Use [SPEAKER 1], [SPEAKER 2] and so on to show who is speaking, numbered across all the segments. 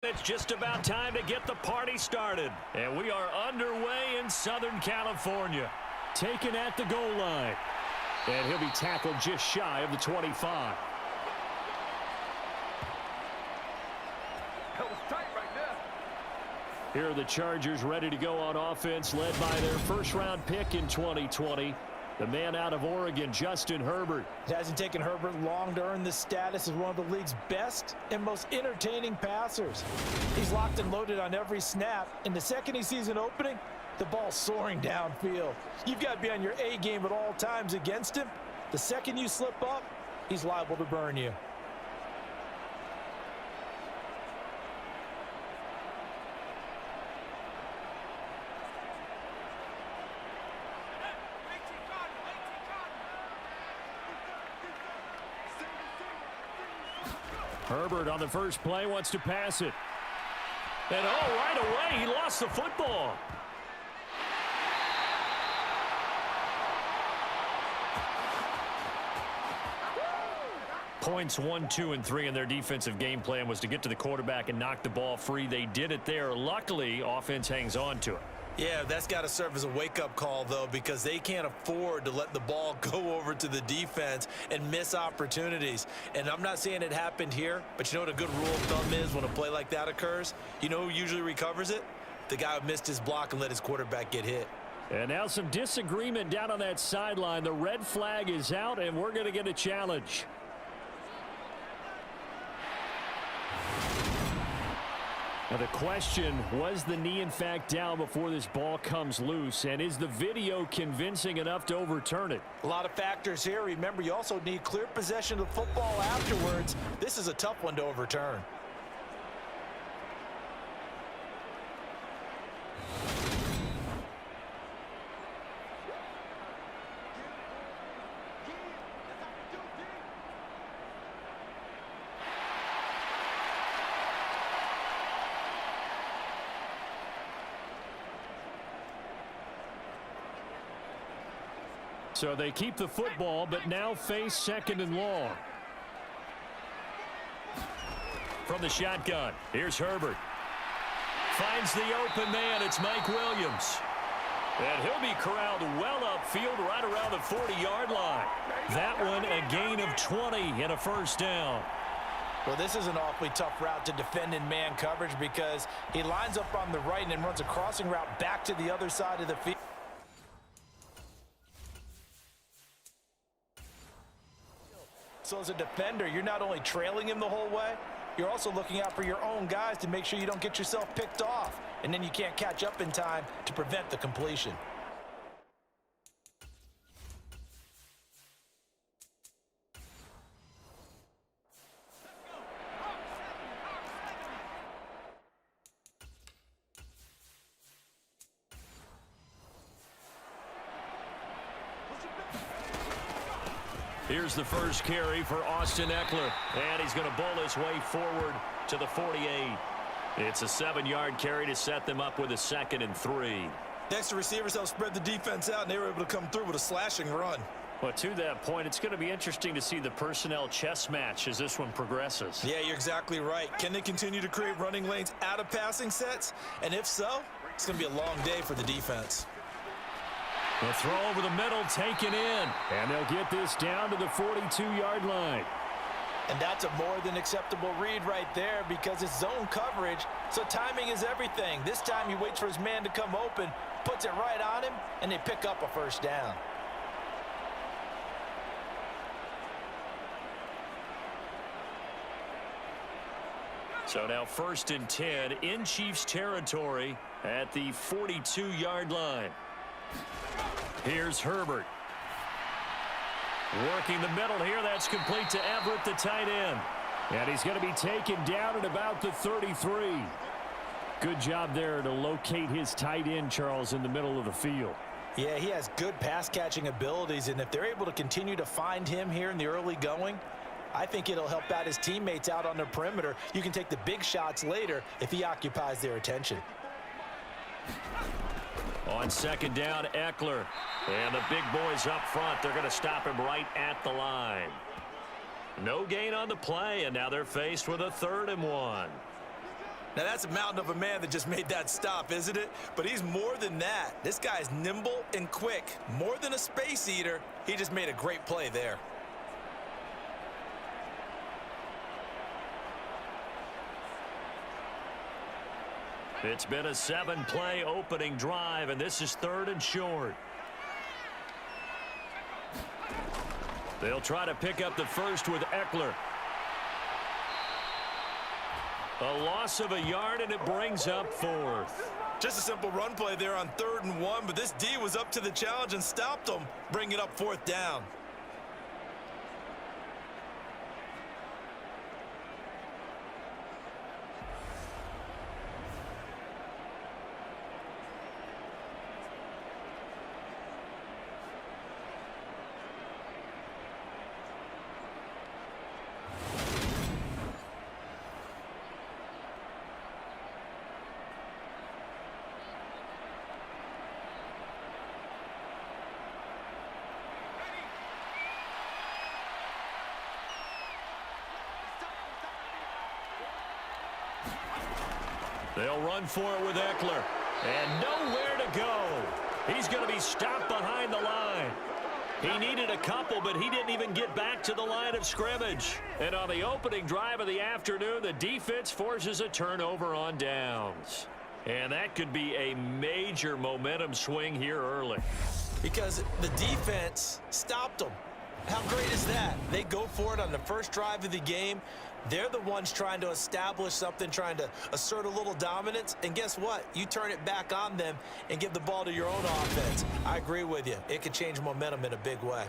[SPEAKER 1] It's just about time to get the party started. And we are underway in Southern California. Taken at the goal line. And he'll be tackled just shy of the 25.
[SPEAKER 2] That was tight right there.
[SPEAKER 1] Here are the Chargers ready to go on offense, led by their first-round pick in 2020. The man out of Oregon, Justin Herbert.
[SPEAKER 3] It hasn't taken Herbert long to earn this status as one of the league's best and most entertaining passers. He's locked and loaded on every snap, and the second he sees an opening, the ball's soaring downfield. You've got to be on your A game at all times against him. The second you slip up, he's liable to burn you.
[SPEAKER 1] Herbert on the first play wants to pass it. And right away, he lost the football. Points 1, 2, and 3 in their defensive game plan was to get to the quarterback and knock the ball free. They did it there. Luckily, offense hangs on to it.
[SPEAKER 3] Yeah, that's got to serve as a wake-up call, though, because they can't afford to let the ball go over to the defense and miss opportunities. And I'm not saying it happened here, but you know what a good rule of thumb is when a play like that occurs? You know who usually recovers it? The guy who missed his block and let his quarterback get hit.
[SPEAKER 1] And now some disagreement down on that sideline. The red flag is out, and we're going to get a challenge. Now the question, was the knee in fact down before this ball comes loose? And is the video convincing enough to overturn it?
[SPEAKER 3] A lot of factors here. Remember, you also need clear possession of the football afterwards. This is a tough one to overturn.
[SPEAKER 1] So they keep the football, but now face second and long. From the shotgun, here's Herbert. Finds the open man, it's Mike Williams. And he'll be corralled well upfield right around the 40-yard line. That one a gain of 20 and a first down.
[SPEAKER 3] Well, this is an awfully tough route to defend in man coverage because he lines up on the right and then runs a crossing route back to the other side of the field. So as a defender, you're not only trailing him the whole way, you're also looking out for your own guys to make sure you don't get yourself picked off. And then you can't catch up in time to prevent the completion.
[SPEAKER 1] Here's the first carry for Austin Eckler. And he's going to bowl his way forward to the 48. It's a 7-yard carry to set them up with a 2nd and 3.
[SPEAKER 3] Next, the receivers helped spread the defense out, and they were able to come through with a slashing run.
[SPEAKER 1] Well, to that point, it's going to be interesting to see the personnel chess match as this one progresses.
[SPEAKER 3] Yeah, you're exactly right. Can they continue to create running lanes out of passing sets? And if so, it's going to be a long day for the defense.
[SPEAKER 1] The throw over the middle taken in. And they'll get this down to the 42-yard line.
[SPEAKER 3] And that's a more than acceptable read right there because it's zone coverage, so timing is everything. This time he waits for his man to come open, puts it right on him, and they pick up a first down.
[SPEAKER 1] So now 1st and 10 in Chiefs territory at the 42-yard line. Here's Herbert. Working the middle here. That's complete to Everett, the tight end. And he's going to be taken down at about the 33. Good job there to locate his tight end, Charles, in the middle of the field.
[SPEAKER 3] Yeah, he has good pass-catching abilities, and if they're able to continue to find him here in the early going, I think it'll help out his teammates out on the perimeter. You can take the big shots later if he occupies their attention.
[SPEAKER 1] On 2nd down, Eckler. And the big boys up front, they're going to stop him right at the line. No gain on the play, and now they're faced with a 3rd and 1.
[SPEAKER 3] Now, that's a mountain of a man that just made that stop, isn't it? But he's more than that. This guy's nimble and quick. More than a space eater, he just made a great play there.
[SPEAKER 1] It's been a 7-play opening drive, and this is 3rd and short. They'll try to pick up the first with Eckler. A loss of a yard, and it brings up 4th.
[SPEAKER 3] Just a simple run play there on 3rd and 1, but this D was up to the challenge and stopped him, bringing up 4th down.
[SPEAKER 1] They'll run for it with Eckler. And nowhere to go. He's going to be stopped behind the line. He needed a couple, but he didn't even get back to the line of scrimmage. And on the opening drive of the afternoon, the defense forces a turnover on downs. And that could be a major momentum swing here early.
[SPEAKER 3] Because the defense stopped them. How great is that? They go for it on the first drive of the game. They're the ones trying to establish something, trying to assert a little dominance. And guess what? You turn it back on them and give the ball to your own offense. I agree with you. It could change momentum in a big way.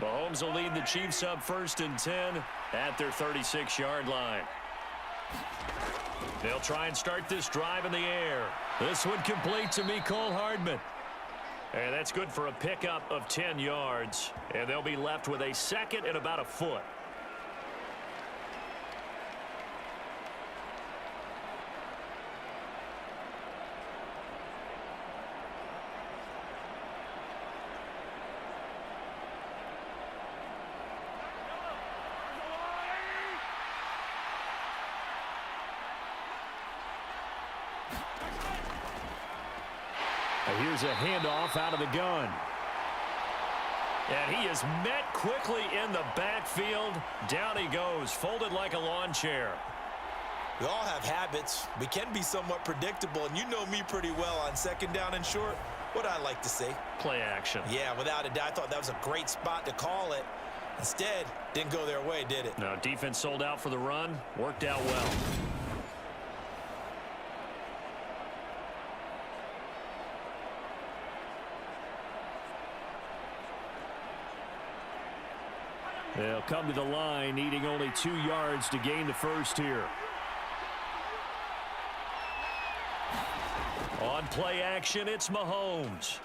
[SPEAKER 1] Mahomes will lead the Chiefs up 1st and 10 at their 36-yard line. They'll try and start this drive in the air. This one complete to Mecole Hardman. And that's good for a pickup of 10 yards. And they'll be left with a 2nd and about a foot. Here's a handoff out of the gun. And he is met quickly in the backfield. Down he goes, folded like a lawn chair.
[SPEAKER 3] We all have habits. We can be somewhat predictable, and you know me pretty well on 2nd down and short. What I like to see.
[SPEAKER 1] Play action.
[SPEAKER 3] Yeah, without a doubt. I thought that was a great spot to call it. Instead, didn't go their way, did it?
[SPEAKER 1] No, defense sold out for the run. Worked out well. They'll come to the line, needing only 2 yards to gain the first here. On play action, it's Mahomes.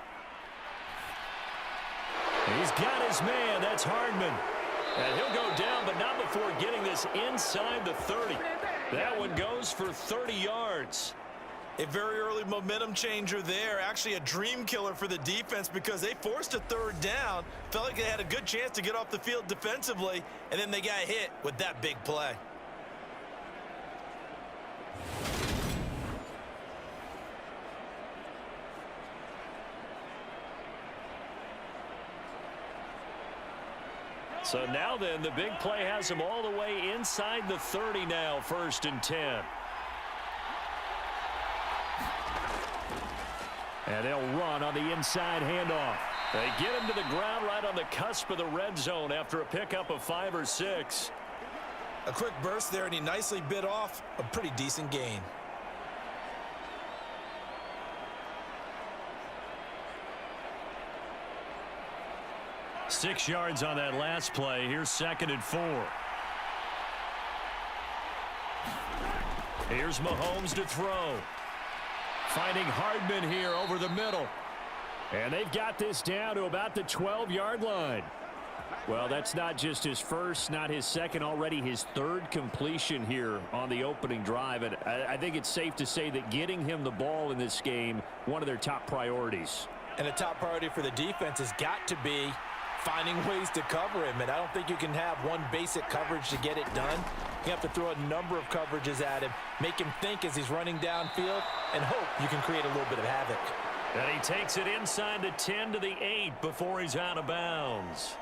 [SPEAKER 1] He's got his man. That's Hardman. And he'll go down, but not before getting this inside the 30. That one goes for 30 yards.
[SPEAKER 3] A very early momentum changer there. Actually a dream killer for the defense because they forced a 3rd down. Felt like they had a good chance to get off the field defensively, and then they got hit with that big play.
[SPEAKER 1] So now then, the big play has them all the way inside the 30 now, 1st and 10. And they'll run on the inside handoff. They get him to the ground right on the cusp of the red zone after a pickup of 5 or 6.
[SPEAKER 3] A quick burst there, and he nicely bit off a pretty decent gain.
[SPEAKER 1] Six yards on that last play. Here's 2nd and 4. Here's Mahomes to throw. Finding Hardman here over the middle. And they've got this down to about the 12-yard line. Well, that's not just his first, not his second, already his third completion here on the opening drive. And I think it's safe to say that getting him the ball in this game, one of their top priorities.
[SPEAKER 3] And a top priority for the defense has got to be finding ways to cover him. And I don't think you can have one basic coverage to get it done. You have to throw a number of coverages at him, make him think as he's running downfield, and hope you can create a little bit of havoc.
[SPEAKER 1] And he takes it inside the 10 to the 8 before he's out of bounds.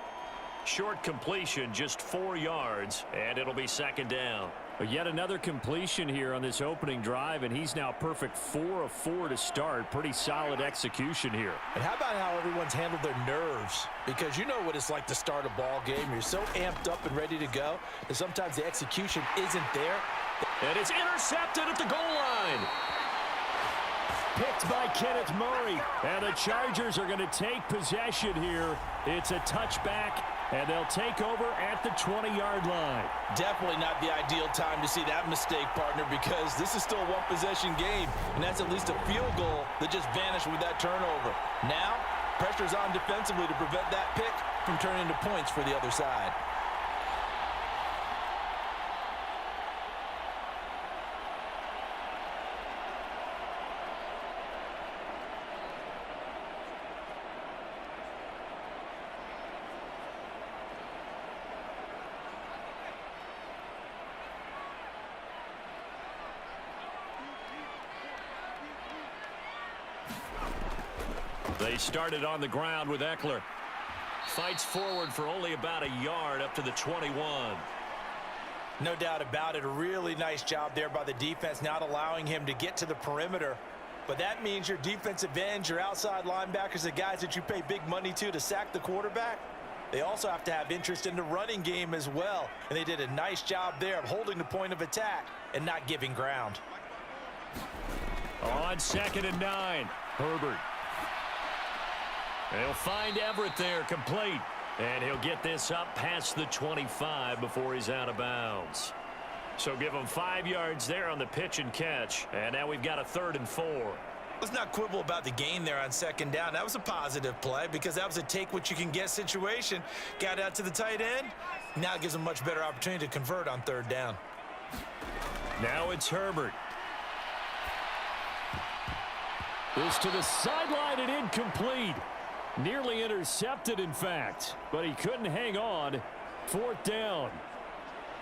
[SPEAKER 1] Short completion, just 4 yards, and it'll be second down. Yet another completion here on this opening drive, and he's now perfect 4 of 4 to start. Pretty solid execution here.
[SPEAKER 3] And how about how everyone's handled their nerves? Because you know what it's like to start a ball game. You're so amped up and ready to go that sometimes the execution isn't there.
[SPEAKER 1] And it's intercepted at the goal line. Picked by Kenneth Murray. And the Chargers are going to take possession here. It's a touchback, and they'll take over at the 20-yard line.
[SPEAKER 3] Definitely not the ideal time to see that mistake, partner, because this is still a one-possession game, and that's at least a field goal that just vanished with that turnover. Now, pressure's on defensively to prevent that pick from turning into points for the other side.
[SPEAKER 1] They started on the ground with Eckler. Fights forward for only about a yard up to the 21.
[SPEAKER 3] No doubt about it. A really nice job there by the defense, not allowing him to get to the perimeter. But that means your defensive ends, your outside linebackers, the guys that you pay big money to sack the quarterback, they also have to have interest in the running game as well. And they did a nice job there of holding the point of attack and not giving ground.
[SPEAKER 1] On 2nd and 9, Herbert. They'll find Everett there, complete. And he'll get this up past the 25 before he's out of bounds. So give him 5 yards there on the pitch and catch. And now we've got a 3rd and 4.
[SPEAKER 3] Let's not quibble about the gain there on 2nd down. That was a positive play because that was a take-what-you-can-get situation. Got out to the tight end. Now it gives him a much better opportunity to convert on 3rd down.
[SPEAKER 1] Now it's Herbert. This to the sideline and incomplete. Nearly intercepted, in fact, but he couldn't hang on. 4th down.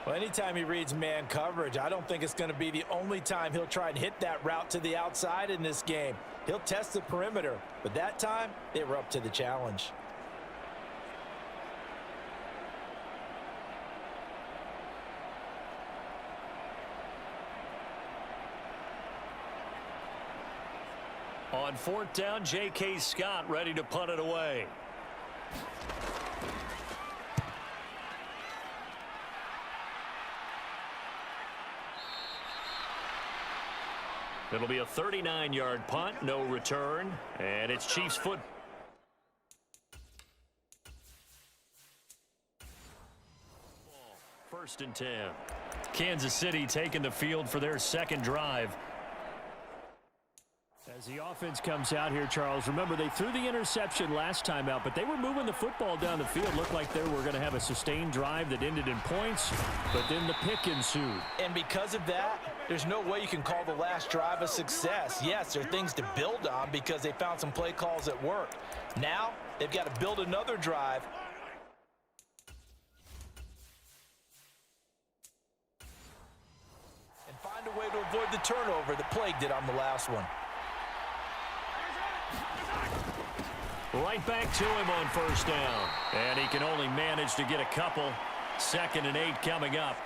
[SPEAKER 3] Well, anytime he reads man coverage, I don't think it's going to be the only time he'll try and hit that route to the outside in this game. He'll test the perimeter, but that time they were up to the challenge.
[SPEAKER 1] On 4th down, J.K. Scott ready to punt it away. It'll be a 39-yard punt, no return, and it's Chiefs foot. First and 10. Kansas City taking the field for their 2nd drive. As the offense comes out here, Charles, remember they threw the interception last time out, but they were moving the football down the field. Looked like they were going to have a sustained drive that ended in points, but then the pick ensued.
[SPEAKER 3] And because of that, there's no way you can call the last drive a success. Yes, there are things to build on because they found some play calls that work. Now, they've got to build another drive. And find a way to avoid the turnover that plagued it on the last one.
[SPEAKER 1] Right back to him on 1st down. And he can only manage to get a couple. 2nd and 8 coming up.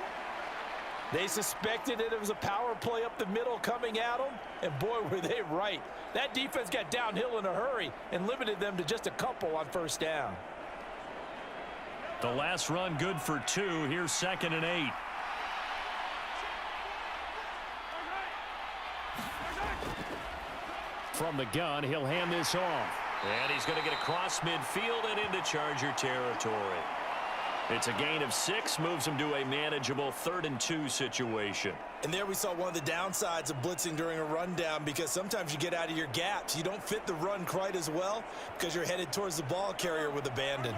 [SPEAKER 3] They suspected it was a power play up the middle coming at them, and boy, were they right. That defense got downhill in a hurry and limited them to just a couple on 1st down.
[SPEAKER 1] The last run good for 2. Here's 2nd and 8. From the gun, he'll hand this off. And he's going to get across midfield and into Charger territory. It's a gain of 6, moves him to a manageable 3rd and 2 situation.
[SPEAKER 3] And there we saw one of the downsides of blitzing during a rundown, because sometimes you get out of your gaps. You don't fit the run quite as well because you're headed towards the ball carrier with abandon.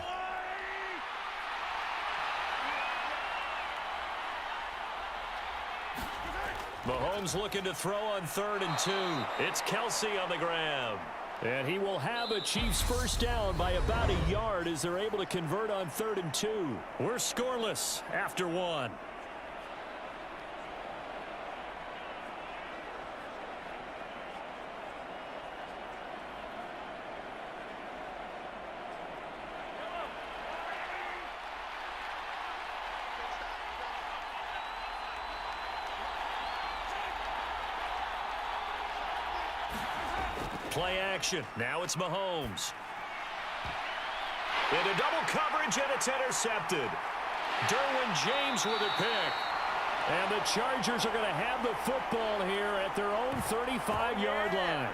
[SPEAKER 1] Mahomes looking to throw on 3rd and 2. It's Kelsey on the grab. And he will have a Chiefs first down by about a yard as they're able to convert on 3rd and 2. We're scoreless after 1. Play action. Now it's Mahomes. Into double coverage, and it's intercepted. Derwin James with a pick. And the Chargers are going to have the football here at their own 35-yard line.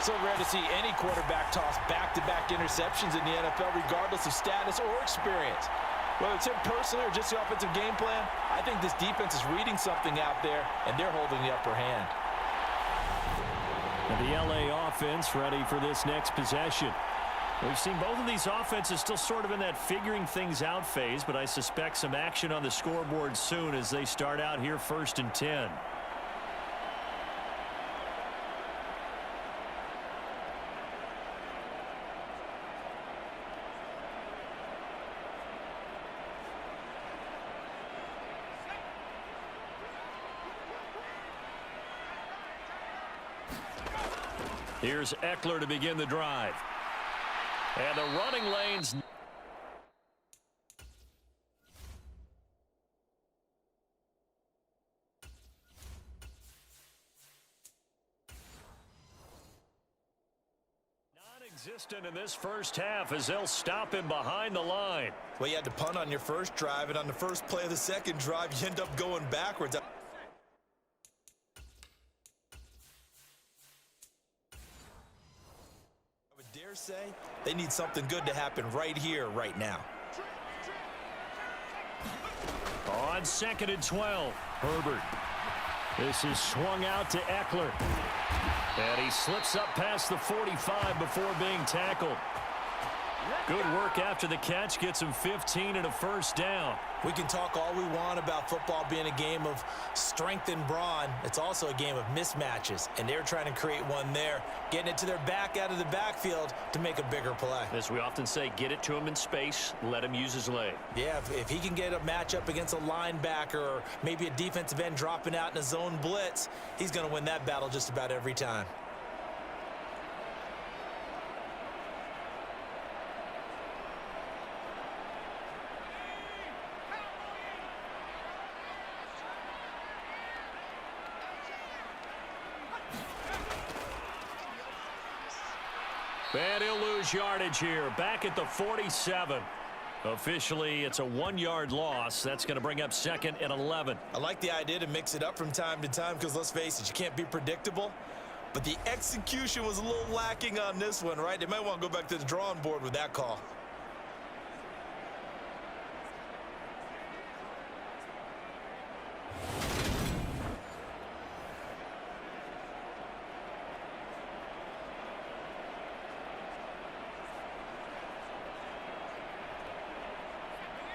[SPEAKER 3] So rare to see any quarterback toss back-to-back interceptions in the NFL, regardless of status or experience. Whether it's him personally or just the offensive game plan, I think this defense is reading something out there, and they're holding the upper hand.
[SPEAKER 1] And the LA offense ready for this next possession. We've seen both of these offenses still sort of in that figuring things out phase, but I suspect some action on the scoreboard soon as they start out here 1st and 10. Here's Eckler to begin the drive. And the running lanes. Non-existent in this first half as they'll stop him behind the line.
[SPEAKER 3] Well, you had to punt on your first drive, and on the first play of the second drive, you end up going backwards. Say they need something good to happen right here, right now.
[SPEAKER 1] On 2nd and 12, Herbert. This is swung out to Eckler. And he slips up past the 45 before being tackled. Good work after the catch, gets him 15 and a first down.
[SPEAKER 3] We can talk all we want about football being a game of strength and brawn. It's also a game of mismatches, and they're trying to create one there, getting it to their back out of the backfield to make a bigger play.
[SPEAKER 1] As we often say, get it to him in space, let him use his leg.
[SPEAKER 3] Yeah, if he can get a matchup against a linebacker or maybe a defensive end dropping out in a zone blitz, he's going to win that battle just about every time.
[SPEAKER 1] And he'll lose yardage here, back at the 47. Officially, it's a 1-yard loss. That's going to bring up 2nd and 11.
[SPEAKER 3] I like the idea to mix it up from time to time because, let's face it, you can't be predictable. But the execution was a little lacking on this one, right? They might want to go back to the drawing board with that call.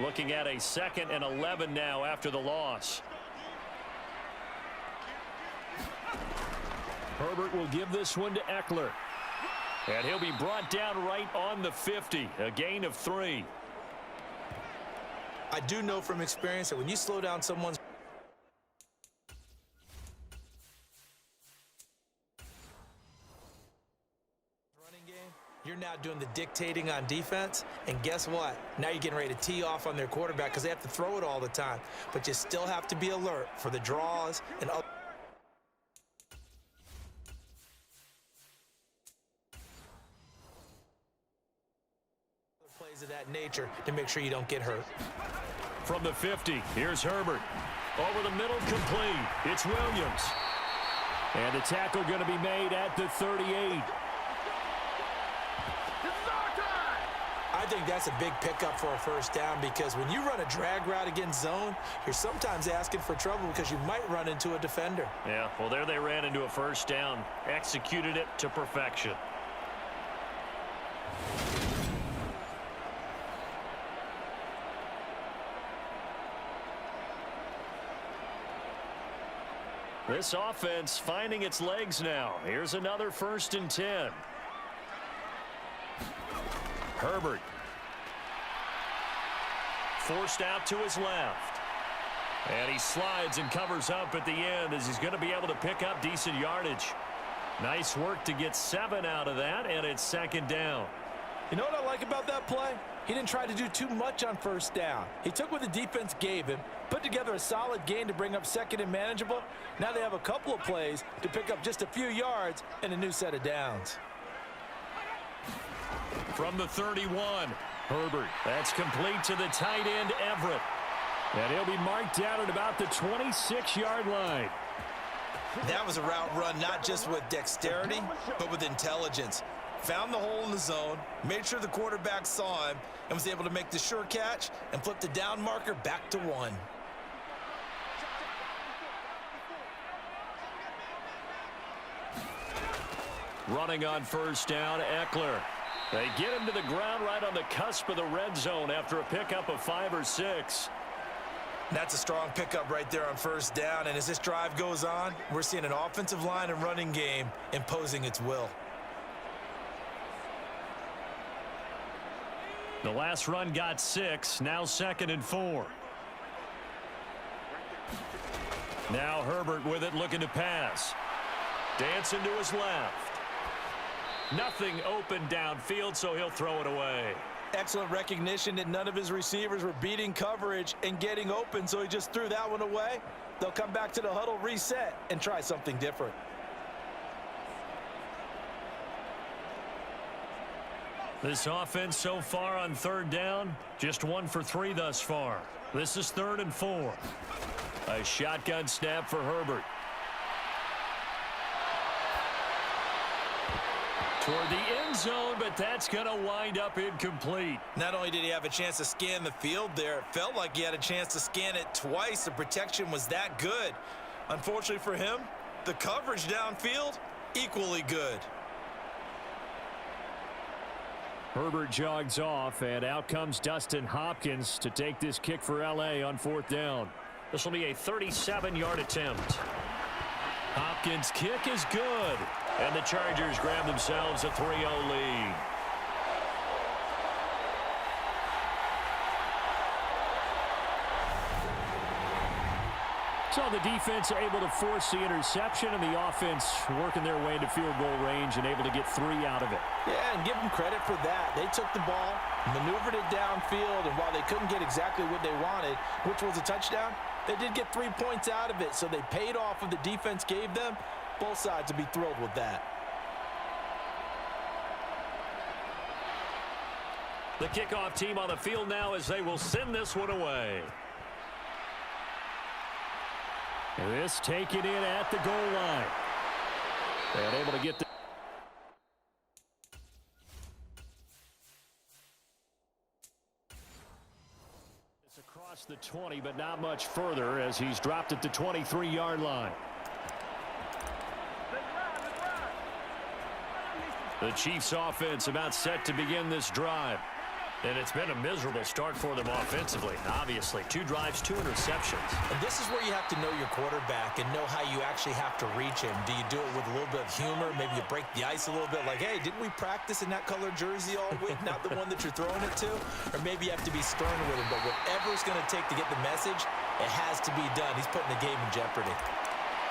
[SPEAKER 1] Looking at a 2nd and 11 now after the loss. Herbert will give this one to Eckler. And he'll be brought down right on the 50. A gain of 3.
[SPEAKER 3] I do know from experience that when you slow down someone's running game, you're now doing the dictating on defense, and guess what? Now you're getting ready to tee off on their quarterback because they have to throw it all the time. But you still have to be alert for the draws and other plays of that nature to make sure you don't get hurt.
[SPEAKER 1] From the 50, here's Herbert. Over the middle, complete. It's Williams. And the tackle going to be made at the 38.
[SPEAKER 3] I think that's a big pickup for a first down because when you run a drag route against zone, you're sometimes asking for trouble because you might run into a defender.
[SPEAKER 1] Yeah, well, there they ran into a first down. Executed it to perfection. This offense finding its legs now. Here's another 1st and 10. Herbert. Forced out to his left. And he slides and covers up at the end as he's going to be able to pick up decent yardage. Nice work to get 7 out of that, and it's 2nd down.
[SPEAKER 3] You know what I like about that play? He didn't try to do too much on 1st down. He took what the defense gave him, put together a solid gain to bring up 2nd and manageable. Now they have a couple of plays to pick up just a few yards and a new set of downs.
[SPEAKER 1] From the 31, Herbert. That's complete to the tight end, Everett. And he'll be marked down at about the 26-yard line.
[SPEAKER 3] That was a route run not just with dexterity, but with intelligence. Found the hole in the zone, made sure the quarterback saw him, and was able to make the sure catch and flip the down marker back to 1.
[SPEAKER 1] Running on 1st down, Eckler. They get him to the ground right on the cusp of the red zone after a pickup of 5 or 6.
[SPEAKER 3] That's a strong pickup right there on 1st down, and as this drive goes on, we're seeing an offensive line and running game imposing its will.
[SPEAKER 1] The last run got 6, now 2nd and 4. Now Herbert with it, looking to pass. Dancing to his left. Nothing open downfield, so he'll throw it away.
[SPEAKER 3] Excellent recognition that none of his receivers were beating coverage and getting open, so he just threw that one away. They'll come back to the huddle, reset, and try something different.
[SPEAKER 1] This offense so far on 3rd down, just 1 for 3 thus far. This is 3rd and 4. A shotgun snap for Herbert. Toward the end zone, but that's going to wind up incomplete.
[SPEAKER 3] Not only did he have a chance to scan the field there, it felt like he had a chance to scan it twice. The protection was that good. Unfortunately for him, the coverage downfield, equally good.
[SPEAKER 1] Herbert jogs off, and out comes Dustin Hopkins to take this kick for L.A. on 4th down. This will be a 37-yard attempt. Hopkins' kick is good, and the Chargers grab themselves a 3-0 lead. So the defense able to force the interception, and the offense working their way into field goal range and able to get 3 out of it.
[SPEAKER 3] Yeah, and give them credit for that. They took the ball, maneuvered it downfield, and while they couldn't get exactly what they wanted, which was a touchdown, they did get 3 points out of it, so they paid off what the defense gave them. Both sides will be thrilled with that.
[SPEAKER 1] The kickoff team on the field now as they will send this one away. And this taken in at the goal line. And able to get the it's across the 20, but not much further as he's dropped at the 23-yard line. The Chiefs offense about set to begin this drive. And it's been a miserable start for them offensively. Obviously, 2 drives, 2 interceptions.
[SPEAKER 3] And this is where you have to know your quarterback and know how you actually have to reach him. Do you do it with a little bit of humor? Maybe you break the ice a little bit like, hey, didn't we practice in that color jersey all week? Not the one that you're throwing it to? Or maybe you have to be stern with him. But whatever it's going to take to get the message, it has to be done. He's putting the game in jeopardy.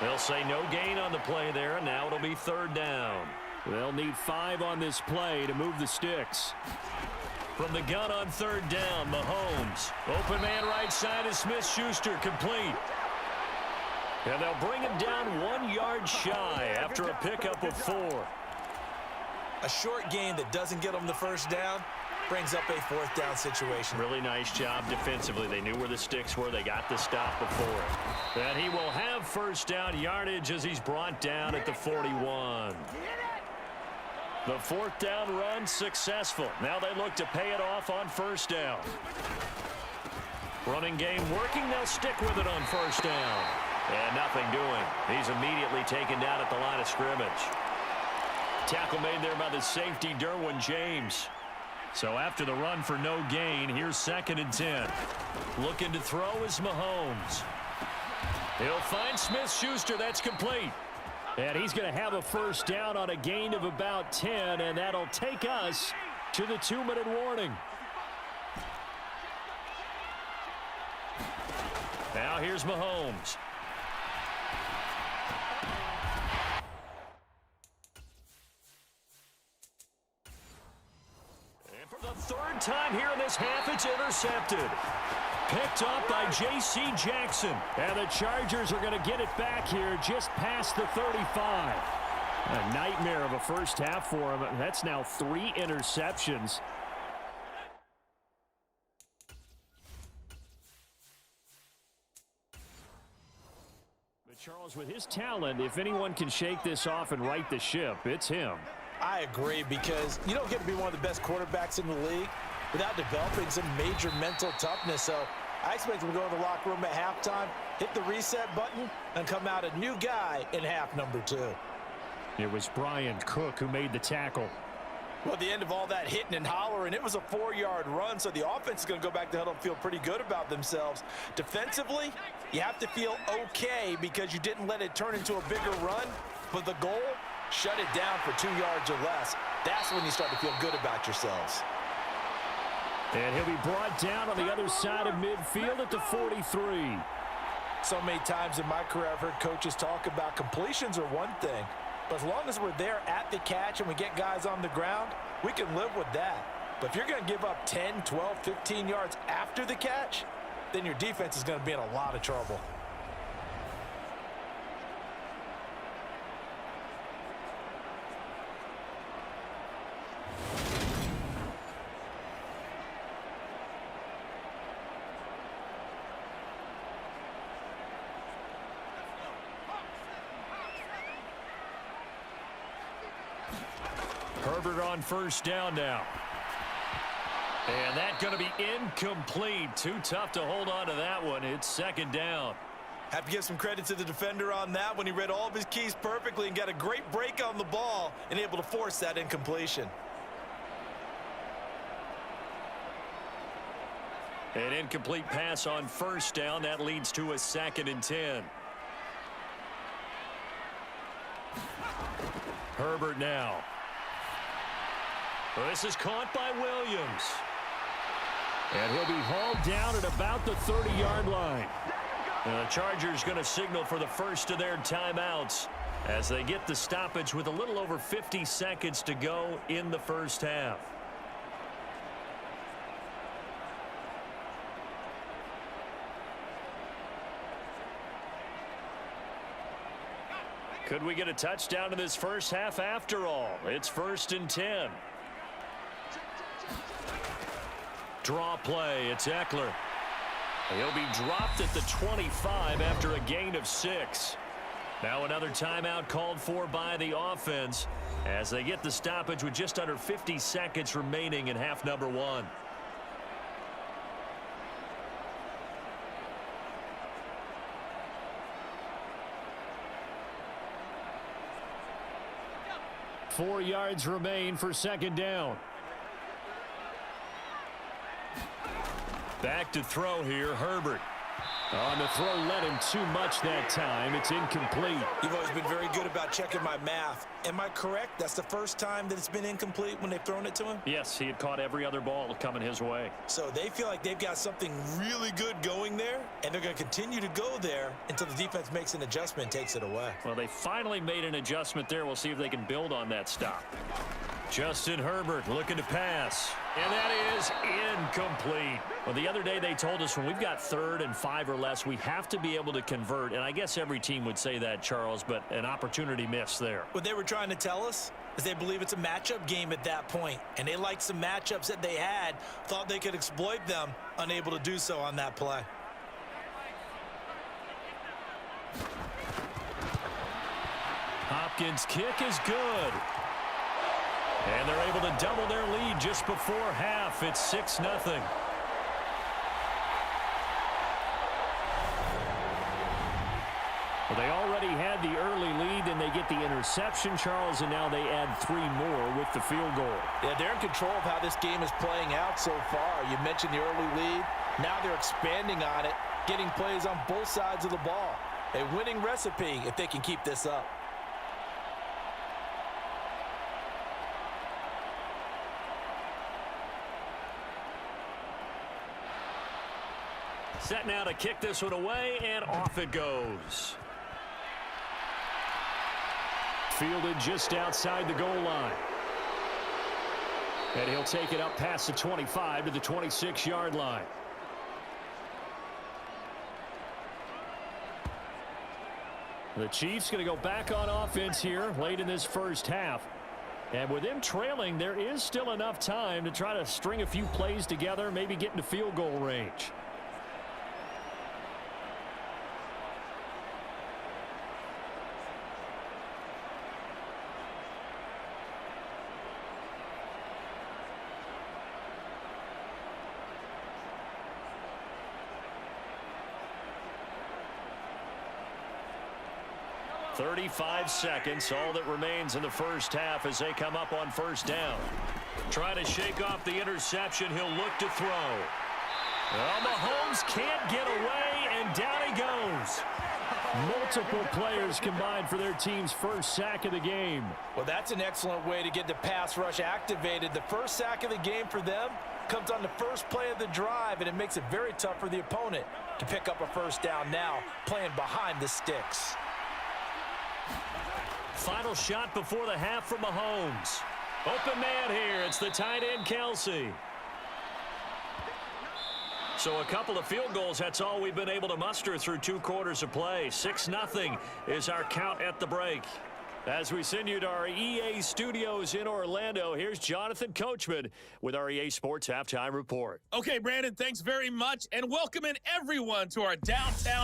[SPEAKER 1] They'll say no gain on the play there, and now it'll be 3rd down. They'll need 5 on this play to move the sticks. From the gun on 3rd down, Mahomes. Open man right side is Smith-Schuster, complete. And they'll bring him down 1 yard shy after a pickup of 4.
[SPEAKER 3] A short gain that doesn't get them the 1st down brings up a 4th down situation.
[SPEAKER 1] Really nice job defensively. They knew where the sticks were. They got the stop before it. And he will have 1st down yardage as he's brought down at the 41. The 4th down run successful. Now they look to pay it off on 1st down. Running game working. They'll stick with it on 1st down. And nothing doing. He's immediately taken down at the line of scrimmage. Tackle made there by the safety, Derwin James. So after the run for no gain, here's 2nd and 10. Looking to throw is Mahomes. He'll find Smith-Schuster. That's complete. And he's going to have a first down on a gain of about 10, and that'll take us to the 2-minute warning. Now here's Mahomes. And for the third time here in this half, it's intercepted. Picked up by J.C. Jackson. And the Chargers are going to get it back here just past the 35. A nightmare of a first half for him. That's now 3 interceptions. But Charles, with his talent, if anyone can shake this off and right the ship, it's him.
[SPEAKER 3] I agree, because you don't get to be one of the best quarterbacks in the league without developing some major mental toughness. So I expect him to go in the locker room at halftime, hit the reset button, and come out a new guy in half number 2.
[SPEAKER 1] It was Brian Cook who made the tackle.
[SPEAKER 3] Well, at the end of all that hitting and hollering, it was a 4-yard run, so the offense is going to go back to huddle and feel pretty good about themselves. Defensively, you have to feel okay because you didn't let it turn into a bigger run, but the goal, shut it down for 2 yards or less. That's when you start to feel good about yourselves.
[SPEAKER 1] And he'll be brought down on the other side of midfield at the 43.
[SPEAKER 3] So many times in my career, I've heard coaches talk about completions are one thing, but as long as we're there at the catch and we get guys on the ground, we can live with that. But if you're going to give up 10, 12, 15 yards after the catch, then your defense is going to be in a lot of trouble.
[SPEAKER 1] Herbert on first down now. And that's going to be incomplete. Too tough to hold on to that one. It's second down.
[SPEAKER 3] Have to give some credit to the defender on that when he read all of his keys perfectly and got a great break on the ball and able to force that incompletion.
[SPEAKER 1] An incomplete pass on first down. That leads to a 2nd and 10. Herbert now. This is caught by Williams. And he'll be hauled down at about the 30-yard line. And the Chargers going to signal for the first of their timeouts as they get the stoppage with a little over 50 seconds to go in the first half. Could we get a touchdown in this first half after all? It's 1st and 10. Draw play. It's Eckler. He'll be dropped at the 25 after a gain of 6. Now another timeout called for by the offense as they get the stoppage with just under 50 seconds remaining in half number 1. Four yards remain for second down. Back to throw here, Herbert. On the throw, led him too much that time. It's incomplete.
[SPEAKER 3] You've always been very good about checking my math. Am I correct? That's the first time that it's been incomplete when they've thrown it to him?
[SPEAKER 1] Yes, he had caught every other ball coming his way.
[SPEAKER 3] So they feel like they've got something really good going there, and they're going to continue to go there until the defense makes an adjustment and takes it away.
[SPEAKER 1] Well, they finally made an adjustment there. We'll see if they can build on that stop. Justin Herbert looking to pass. And that is incomplete. Well, the other day they told us when we've got 3rd and 5 or less, we have to be able to convert. And I guess every team would say that, Charles, but an opportunity missed there.
[SPEAKER 3] What they were trying to tell us is they believe it's a matchup game at that point. And they liked some matchups that they had, thought they could exploit them, unable to do so on that play.
[SPEAKER 1] Hopkins' kick is good. And they're able to double their lead just before half. It's 6-0. Well, they already had the early lead, and they get the interception, Charles, and now they add 3 more with the field goal.
[SPEAKER 3] Yeah, they're in control of how this game is playing out so far. You mentioned the early lead. Now they're expanding on it, getting plays on both sides of the ball. A winning recipe if they can keep this up.
[SPEAKER 1] Set now to kick this one away, and off it goes. Fielded just outside the goal line. And he'll take it up past the 25 to the 26-yard line. The Chiefs going to go back on offense here late in this first half. And with them trailing, there is still enough time to try to string a few plays together, maybe get into field goal range. "35 seconds, all that remains in the first half as they come up on first down. Trying to shake off the interception. He'll look to throw. Well, Mahomes can't get away, and down he goes. Multiple players combined for their team's first sack of the game.
[SPEAKER 3] Well, that's an excellent way to get the pass rush activated. The first sack of the game for them comes on the first play of the drive, and it makes it very tough for the opponent to pick up a first down now, playing behind the sticks.
[SPEAKER 1] Final shot before the half from Mahomes. Open man here. It's the tight end, Kelsey. So a couple of field goals, that's all we've been able to muster through 2 quarters of play. 6-0 is our count at the break. As we send you to our EA studios in Orlando, here's Jonathan Coachman with our EA Sports Halftime Report.
[SPEAKER 4] Okay, Brandon, thanks very much, and welcome in everyone to our downtown